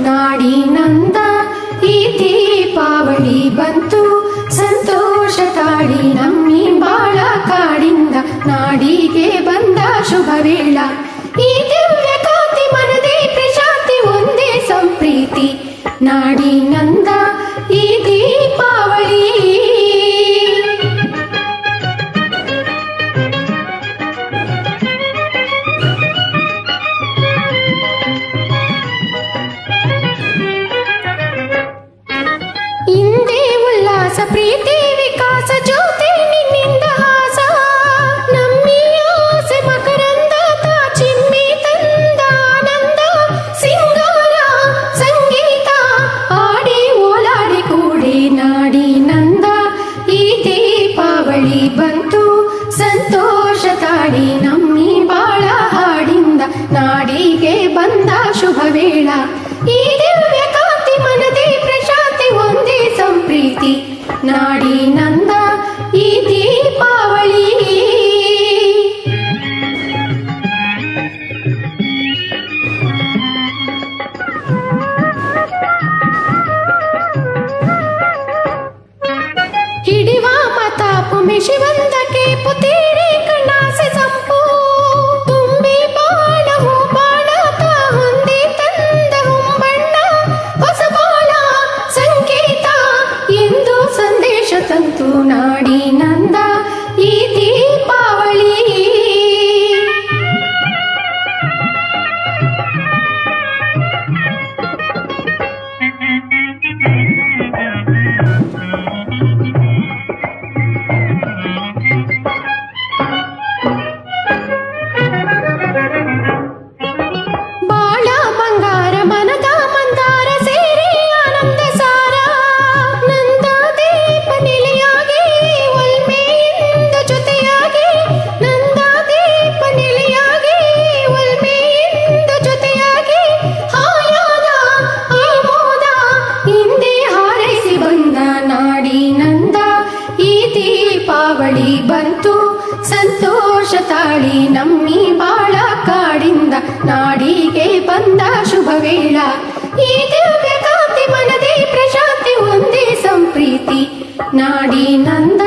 ನಾಡಿನಂದ ಈ ದೀಪಾವಳಿ ಬಂತು, ಸಂತೋಷ ತಾಳಿ ನಮ್ಮಿ ಬಾಳ ಕಾಡಿಂದ ನಾಡಿಗೆ ಬಂದ ಶುಭ ವೇಳ. ಈ ದಿವ್ಯ ಕಾಂತಿ ಮನದೇ ಪ್ರಶಾಂತಿ ಒಂದೇ ಸಂಪ್ರೀತಿ, ನಾಡಿನಂದ ಈ ದೀಪಾವಳಿ. ಇಂದೇ ಉಲ್ಲಾಸ ಪ್ರೀತಿ ವಿಕಾಸ ಜ್ಯೋತಿ ನಿನ್ನಿಂದ ಹಾಸ, ನಮ್ಮಿ ಆಸೆ ಮಕರಂದ ತಾ ಚಿಮ್ಮಿ ತಂದ ಆನಂದ. ಸಿಂಗಾರ ಸಂಗೀತ ಆಡಿ ಓಲಾಡಿ ಕೂಡಿ ನಾಡಿನಂದ ಈ ದೀಪಾವಳಿ ಬಂತು, ಸಂತೋಷ ತಾಡಿ ನಮ್ಮಿ ಬಾಳ ಹಾಡಿಂದ ನಾಡಿಗೆ ಬಂದ ಶುಭ ವೇಳ. ಈ ದಿವ್ಯ ಕಾಂತಿ ಮನದೇ ಪ್ರಶಾಂತಿ ಒಂದೇ ಸಂಪ್ರೀತಿ, ನಾಡಿನಂದ ಈ ದೀಪಾವಳಿ. ಹಿಡಿವ ಮತಾಪು ಮಿಷಿ ಬಂದಕ್ಕೆ ಪುತೀರಿ ಕಣ್ಣಾಸೆ ಸಂಪು, ತುಂಬಿ ಬಾಣ ಹೂ ಬಾಣ ತಾ ಹೊಂದಿ ತಂದ ಹುಂಬಣ್ಣ. ಹೊಸ ಬಾಳ ಸಂಕೇತ ಎಂದು ಸಂದೇಶ ತಂತು, ನಾಡಿನಂದ ಈ ದೀಪಾವಳಿ. ಬಾಳ ಬಂಗಾರ ಮನದ ಮಂದಾರ ಸೇರಿ ಆನಂದ ಸಾರ, ನಂದ ದೀಪ ನಿಲೆಯಾಗಿ ಒಲ್ಮೆಯಿಂದ ಜೊತೆಯಾಗಿ, ನಂದ ದೀಪ ನಿಲೆಯಾಗಿ ಒಲ್ಮೆಯಿಂದ ಜೊತೆಯಾಗಿ, ಹಾಯಾದ ಆಮೋದ ಹಿಂದೆ ಹಾರೈಸಿ ಬಂದ ನಾಡಿನಂದ ಈ ದೀಪಾವಳಿ ಬಂತು, ಸಂತೋಷ ತಾಳಿ ನಮ್ಮಿ ಬಾಳ ಕಾಡಿಂದ ನಾಡಿಗೆ ಬಂದ ಶುಭ ವೇಳ. ಈ ದಿವ್ಯ ಕಾಂತಿ ಮನದೇ ಪ್ರಶಾಂತಿ ಒಂದೇ ಸಂಪ್ರೀತಿ, ನಾಡಿನಂದ